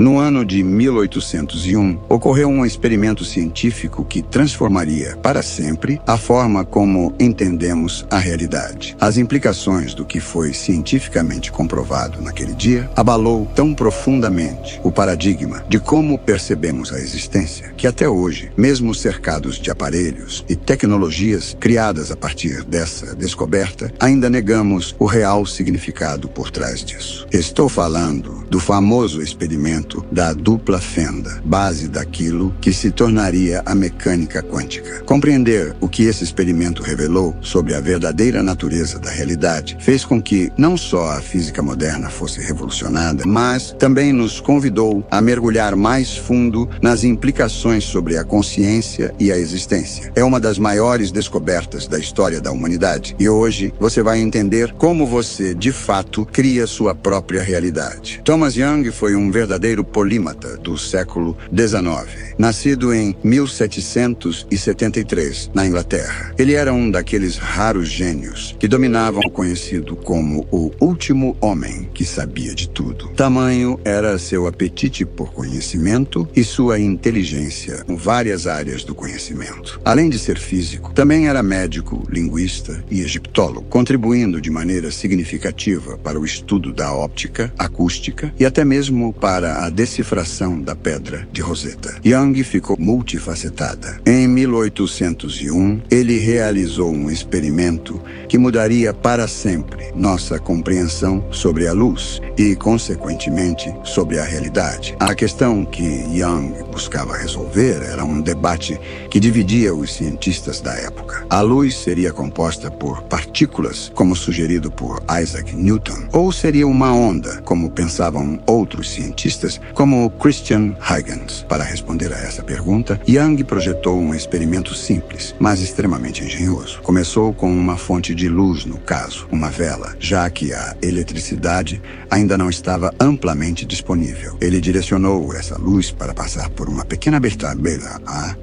No ano de 1801, ocorreu um experimento científico que transformaria para sempre a forma como entendemos a realidade. As implicações do que foi cientificamente comprovado naquele dia abalou tão profundamente o paradigma de como percebemos a existência, que até hoje, mesmo cercados de aparelhos e tecnologias criadas a partir dessa descoberta, ainda negamos o real significado por trás disso. Estou falando do famoso experimento da dupla fenda, base daquilo que se tornaria a mecânica quântica. Compreender o que esse experimento revelou sobre a verdadeira natureza da realidade fez com que não só a física moderna fosse revolucionada, mas também nos convidou a mergulhar mais fundo nas implicações sobre a consciência e a existência. É uma das maiores descobertas da história da humanidade e hoje você vai entender como você, de fato, cria sua própria realidade. Thomas Young foi um verdadeiro polímata do século XIX, nascido em 1773, na Inglaterra. Ele era um daqueles raros gênios que dominavam o conhecido como o último homem que sabia de tudo. Tamanho era seu apetite por conhecimento e sua inteligência em várias áreas do conhecimento. Além de ser físico, também era médico, linguista e egiptólogo, contribuindo de maneira significativa para o estudo da óptica, acústica e até mesmo para a decifração da pedra de Rosetta. Young ficou multifacetada. Em 1801, ele realizou um experimento que mudaria para sempre nossa compreensão sobre a luz e, consequentemente, sobre a realidade. A questão que Young buscava resolver era um debate que dividia os cientistas da época. A luz seria composta por partículas, como sugerido por Isaac Newton, ou seria uma onda, como pensavam outros cientistas, como Christian Huygens. Para responder a essa pergunta, Young projetou um experimento simples, mas extremamente engenhoso. Começou com uma fonte de luz, no caso, uma vela, já que a eletricidade ainda não estava amplamente disponível. Ele direcionou essa luz para passar por uma pequena abertura,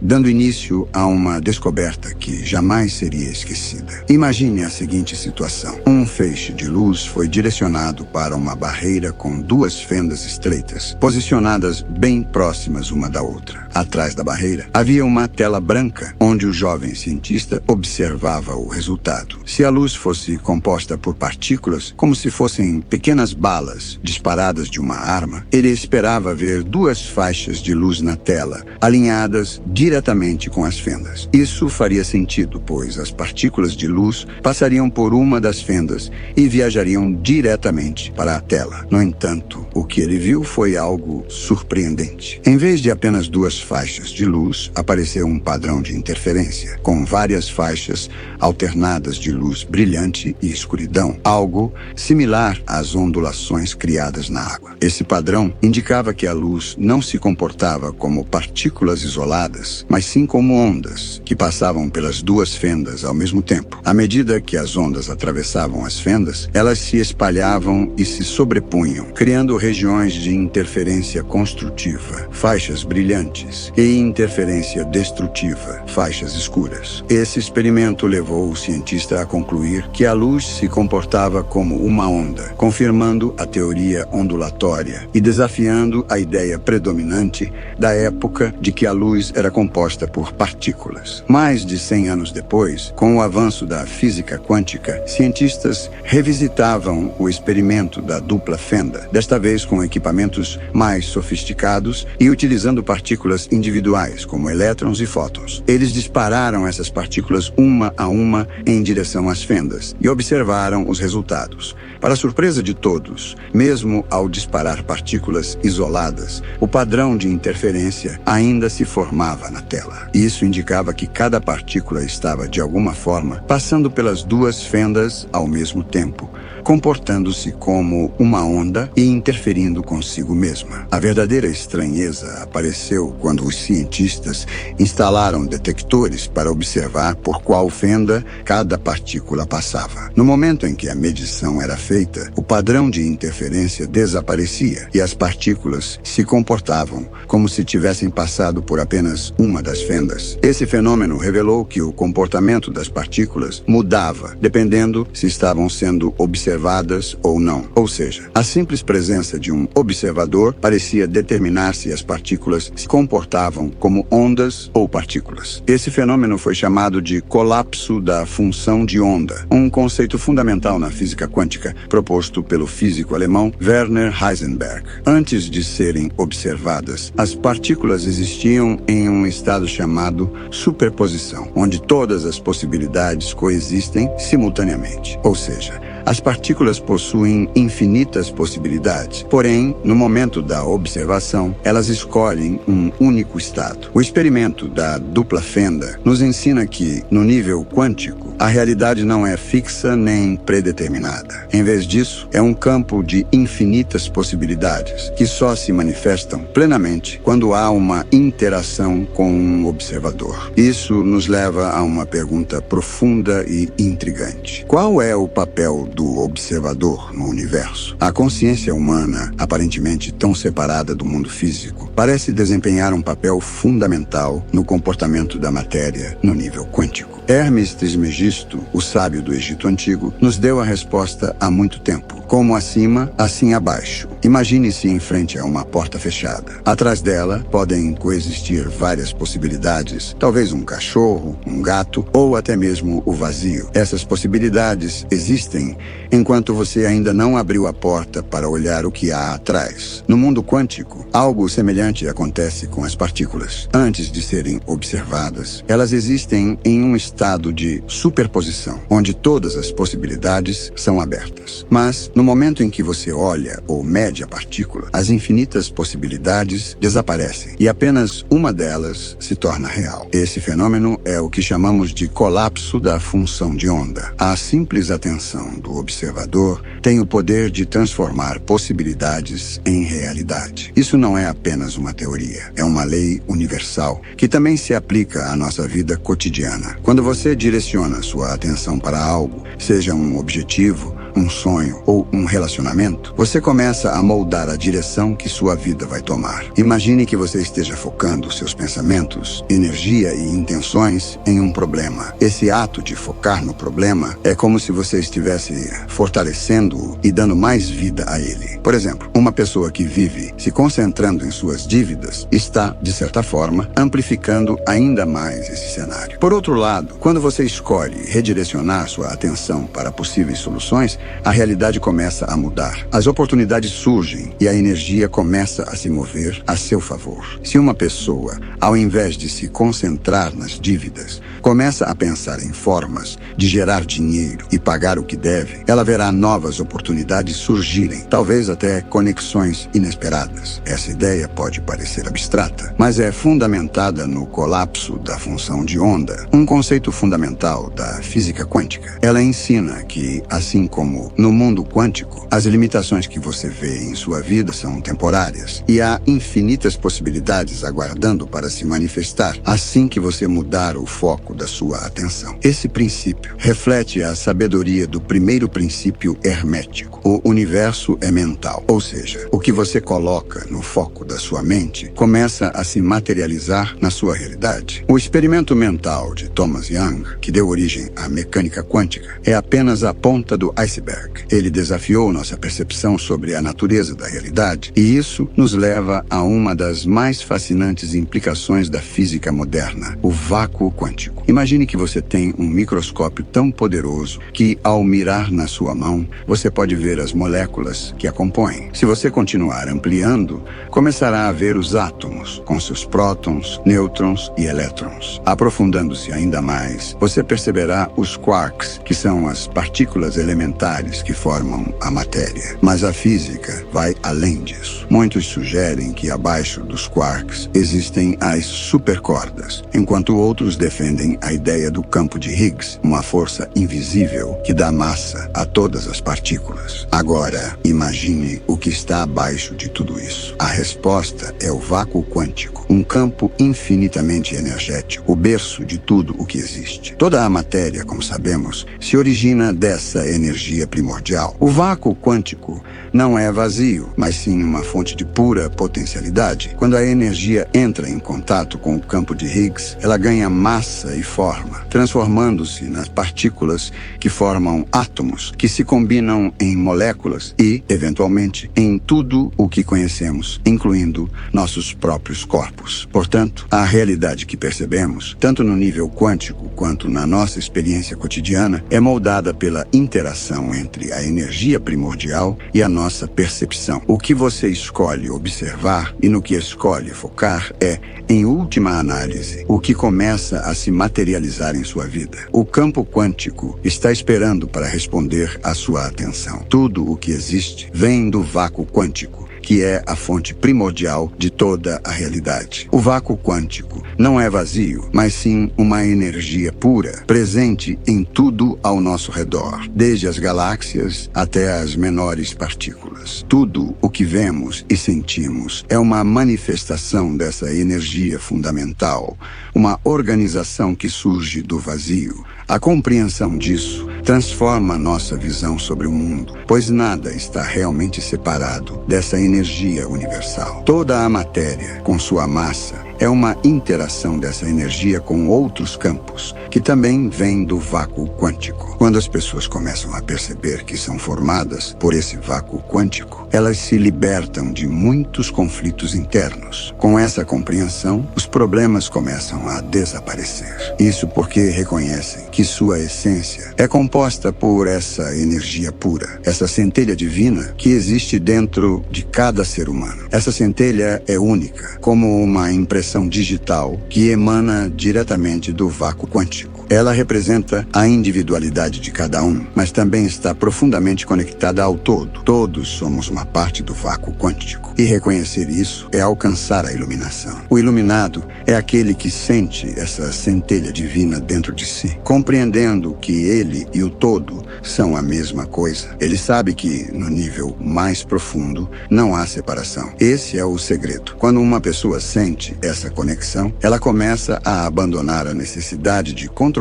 dando início a uma descoberta que jamais seria esquecida. Imagine a seguinte situação. Um feixe de luz foi direcionado para uma barreira com duas fendas estreitas, posicionadas bem próximas uma da outra. Atrás da barreira, havia uma tela branca, onde o jovem cientista observava o resultado. Se a luz fosse composta por partículas, como se fossem pequenas balas disparadas de uma arma, ele esperava ver duas faixas de luz na tela, alinhadas diretamente com as fendas. Isso faria sentido, pois as partículas de luz passariam por uma das fendas e viajariam diretamente para a tela. No entanto, o que ele viu foi algo surpreendente. Em vez de apenas duas faixas de luz, apareceu um padrão de interferência, com várias faixas alternadas de luz brilhante e escuridão, algo similar às ondulações criadas na água. Esse padrão indicava que a luz não se comportava como partículas isoladas, mas sim como ondas, que passavam pelas duas fendas ao mesmo tempo. À medida que as ondas atravessavam as fendas, elas se espalhavam e se sobrepunham, criando regiões de interferência construtiva, faixas brilhantes, e interferência destrutiva, faixas escuras. Esse experimento levou o cientista a concluir que a luz se comportava como uma onda, confirmando a teoria ondulatória e desafiando a ideia predominante da época de que a luz era composta por partículas. Mais de 100 anos depois, com o avanço da física quântica, cientistas revisitavam o experimento da dupla fenda, desta vez com equipamentos mais sofisticados e utilizando partículas individuais, como elétrons e fótons. Eles dispararam essas partículas uma a uma em direção às fendas e observaram os resultados. Para surpresa de todos, mesmo ao disparar partículas isoladas, o padrão de interferência ainda se formava na tela. Isso indicava que cada partícula estava, de alguma forma, passando pelas duas fendas ao mesmo tempo, comportando-se como uma onda e interferindo consigo mesma. A verdadeira estranheza apareceu quando quando os cientistas instalaram detectores para observar por qual fenda cada partícula passava. No momento em que a medição era feita, o padrão de interferência desaparecia e as partículas se comportavam como se tivessem passado por apenas uma das fendas. Esse fenômeno revelou que o comportamento das partículas mudava, dependendo se estavam sendo observadas ou não. Ou seja, a simples presença de um observador parecia determinar se as partículas se comportavam como ondas ou partículas. Esse fenômeno foi chamado de colapso da função de onda, um conceito fundamental na física quântica proposto pelo físico alemão Werner Heisenberg. Antes de serem observadas, as partículas existiam em um estado chamado superposição, onde todas as possibilidades coexistem simultaneamente. Ou seja, as partículas possuem infinitas possibilidades, porém, no momento da observação, elas escolhem um único estado. O experimento da dupla fenda nos ensina que, no nível quântico, a realidade não é fixa nem predeterminada. Em vez disso, é um campo de infinitas possibilidades que só se manifestam plenamente quando há uma interação com um observador. Isso nos leva a uma pergunta profunda e intrigante. Qual é o papel do observador no universo? A consciência humana, aparentemente tão separada do mundo físico, parece desempenhar um papel fundamental no comportamento da matéria no nível quântico. Hermes Trismegisto, o sábio do Egito Antigo, nos deu a resposta há muito tempo. Como acima, assim abaixo. Imagine-se em frente a uma porta fechada. Atrás dela podem coexistir várias possibilidades, talvez um cachorro, um gato ou até mesmo o vazio. Essas possibilidades existem enquanto você ainda não abriu a porta para olhar o que há atrás. No mundo quântico, algo semelhante acontece com as partículas. Antes de serem observadas, elas existem em um estado de superposição, onde todas as possibilidades são abertas. Mas, no momento em que você olha ou mede a partícula, as infinitas possibilidades desaparecem e apenas uma delas se torna real. Esse fenômeno é o que chamamos de colapso da função de onda. A simples atenção do observador tem o poder de transformar possibilidades em realidade. Isso não é apenas uma teoria, é uma lei universal que também se aplica à nossa vida cotidiana. Quando você direciona sua atenção para algo, seja um objetivo, um sonho ou um relacionamento, você começa a moldar a direção que sua vida vai tomar. Imagine que você esteja focando seus pensamentos, energia e intenções em um problema. Esse ato de focar no problema é como se você estivesse fortalecendo-o e dando mais vida a ele. Por exemplo, uma pessoa que vive se concentrando em suas dívidas está, de certa forma, amplificando ainda mais esse cenário. Por outro lado, quando você escolhe redirecionar sua atenção para possíveis soluções, a realidade começa a mudar. As oportunidades surgem e a energia começa a se mover a seu favor. Se uma pessoa, ao invés de se concentrar nas dívidas, começa a pensar em formas de gerar dinheiro e pagar o que deve, ela verá novas oportunidades surgirem, talvez até conexões inesperadas. Essa ideia pode parecer abstrata, mas é fundamentada no colapso da função de onda, um conceito fundamental da física quântica. Ela ensina que, assim como no mundo quântico, as limitações que você vê em sua vida são temporárias e há infinitas possibilidades aguardando para se manifestar assim que você mudar o foco da sua atenção. Esse princípio reflete a sabedoria do primeiro princípio hermético. O universo é mental, ou seja, o que você coloca no foco da sua mente começa a se materializar na sua realidade. O experimento mental de Thomas Young, que deu origem à mecânica quântica, é apenas a ponta do iceberg. Ele desafiou nossa percepção sobre a natureza da realidade, e isso nos leva a uma das mais fascinantes implicações da física moderna, o vácuo quântico. Imagine que você tem um microscópio tão poderoso que, ao mirar na sua mão, você pode ver as moléculas que a compõem. Se você continuar ampliando, começará a ver os átomos, com seus prótons, nêutrons e elétrons. Aprofundando-se ainda mais, você perceberá os quarks, que são as partículas elementares elementares que formam a matéria. Mas a física vai além disso. Muitos sugerem que abaixo dos quarks existem as supercordas, enquanto outros defendem a ideia do campo de Higgs, uma força invisível que dá massa a todas as partículas. Agora, imagine o que está abaixo de tudo isso. A resposta é o vácuo quântico, um campo infinitamente energético, o berço de tudo o que existe. Toda a matéria, como sabemos, se origina dessa energia primordial. O vácuo quântico não é vazio, mas sim uma fonte de pura potencialidade. Quando a energia entra em contato com o campo de Higgs, ela ganha massa e forma, transformando-se nas partículas que formam átomos, que se combinam em moléculas e, eventualmente, em tudo o que conhecemos, incluindo nossos próprios corpos. Portanto, a realidade que percebemos, tanto no nível quântico quanto na nossa experiência cotidiana, é moldada pela interação entre a energia primordial e a nossa percepção. O que você escolhe observar e no que escolhe focar é, em última análise, o que começa a se materializar em sua vida. O campo quântico está esperando para responder à sua atenção. Tudo o que existe vem do vácuo quântico, que é a fonte primordial de toda a realidade. O vácuo quântico não é vazio, mas sim uma energia pura, presente em tudo ao nosso redor, desde as galáxias até as menores partículas. Tudo o que vemos e sentimos é uma manifestação dessa energia fundamental, uma organização que surge do vazio. A compreensão disso transforma nossa visão sobre o mundo, pois nada está realmente separado dessa energia universal. Toda a matéria, com sua massa, é uma interação dessa energia com outros campos, que também vêm do vácuo quântico. Quando as pessoas começam a perceber que são formadas por esse vácuo quântico, elas se libertam de muitos conflitos internos. Com essa compreensão, os problemas começam a desaparecer. Isso porque reconhecem que sua essência é composta por essa energia pura, essa centelha divina que existe dentro de cada ser humano. Essa centelha é única, como uma impressão digital que emana diretamente do vácuo quântico. Ela representa a individualidade de cada um, mas também está profundamente conectada ao todo. Todos somos uma parte do vácuo quântico. E reconhecer isso é alcançar a iluminação. O iluminado é aquele que sente essa centelha divina dentro de si, compreendendo que ele e o todo são a mesma coisa. Ele sabe que, no nível mais profundo, não há separação. Esse é o segredo. Quando uma pessoa sente essa conexão, ela começa a abandonar a necessidade de controlar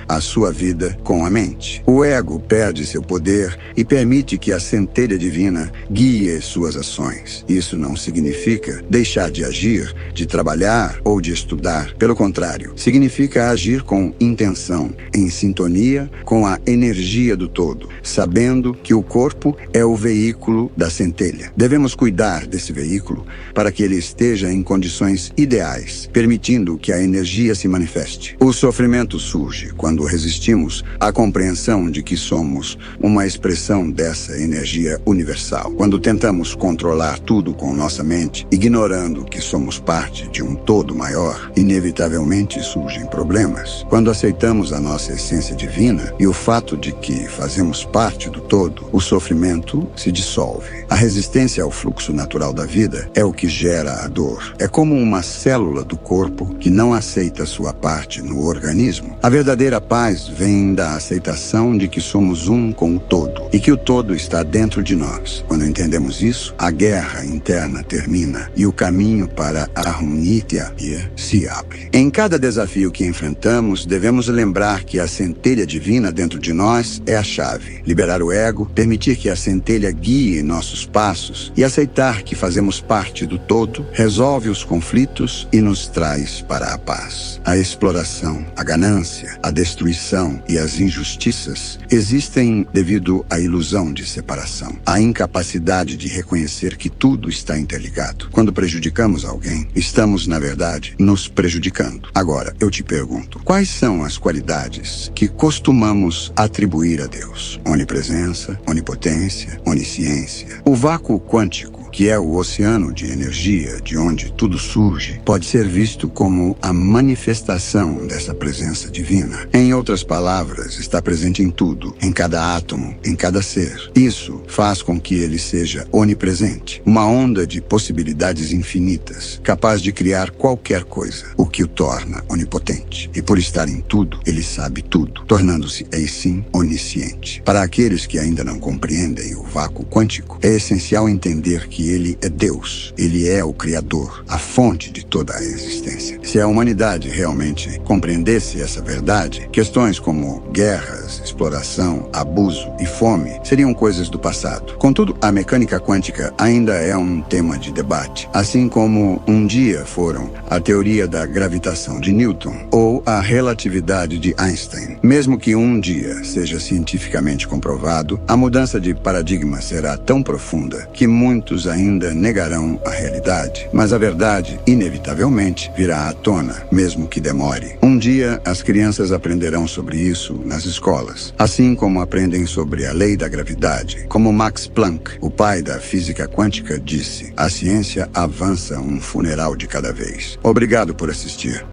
a sua vida com a mente. O ego perde seu poder e permite que a centelha divina guie suas ações. Isso não significa deixar de agir, de trabalhar ou de estudar. Pelo contrário, significa agir com intenção, em sintonia com a energia do todo, sabendo que o corpo é o veículo da centelha. Devemos cuidar desse veículo para que ele esteja em condições ideais, permitindo que a energia se manifeste. O sofrimento surge quando resistimos à compreensão de que somos uma expressão dessa energia universal. Quando tentamos controlar tudo com nossa mente, ignorando que somos parte de um todo maior, inevitavelmente surgem problemas. Quando aceitamos a nossa essência divina e o fato de que fazemos parte do todo, o sofrimento se dissolve. A resistência ao fluxo natural da vida é o que gera a dor. É como uma célula do corpo que não aceita sua parte no organismo. A verdadeira paz vem da aceitação de que somos um com o todo e que o todo está dentro de nós. Quando entendemos isso, a guerra interna termina e o caminho para a harmonia se abre. Em cada desafio que enfrentamos, devemos lembrar que a centelha divina dentro de nós é a chave. Liberar o ego, permitir que a centelha guie nossos passos e aceitar que fazemos parte do todo, resolve os conflitos e nos traz para a paz. A exploração, a ganância, a destruição e as injustiças existem devido à ilusão de separação, à incapacidade de reconhecer que tudo está interligado. Quando prejudicamos alguém, estamos, na verdade, nos prejudicando. Agora, eu te pergunto, quais são as qualidades que costumamos atribuir a Deus? Onipresença, onipotência, onisciência. O vácuo quântico, que é o oceano de energia de onde tudo surge, pode ser visto como a manifestação dessa presença divina. Em outras palavras, está presente em tudo, em cada átomo, em cada ser. Isso faz com que ele seja onipresente, uma onda de possibilidades infinitas, capaz de criar qualquer coisa, o que o torna onipotente. E por estar em tudo, ele sabe tudo, tornando-se, aí sim, onisciente. Para aqueles que ainda não compreendem o vácuo quântico, é essencial entender que ele é Deus, ele é o Criador, a fonte de toda a existência. Se a humanidade realmente compreendesse essa verdade, questões como guerras, exploração, abuso e fome seriam coisas do passado. Contudo, a mecânica quântica ainda é um tema de debate, assim como um dia foram a teoria da gravitação de Newton ou a relatividade de Einstein. Mesmo que um dia seja cientificamente comprovado, a mudança de paradigma será tão profunda que muitos ainda negarão a realidade. Mas a verdade, inevitavelmente, virá à tona, mesmo que demore. Um dia, as crianças aprenderão sobre isso nas escolas, assim como aprendem sobre a lei da gravidade. Como Max Planck, o pai da física quântica, disse: a ciência avança um funeral de cada vez. Obrigado por assistir.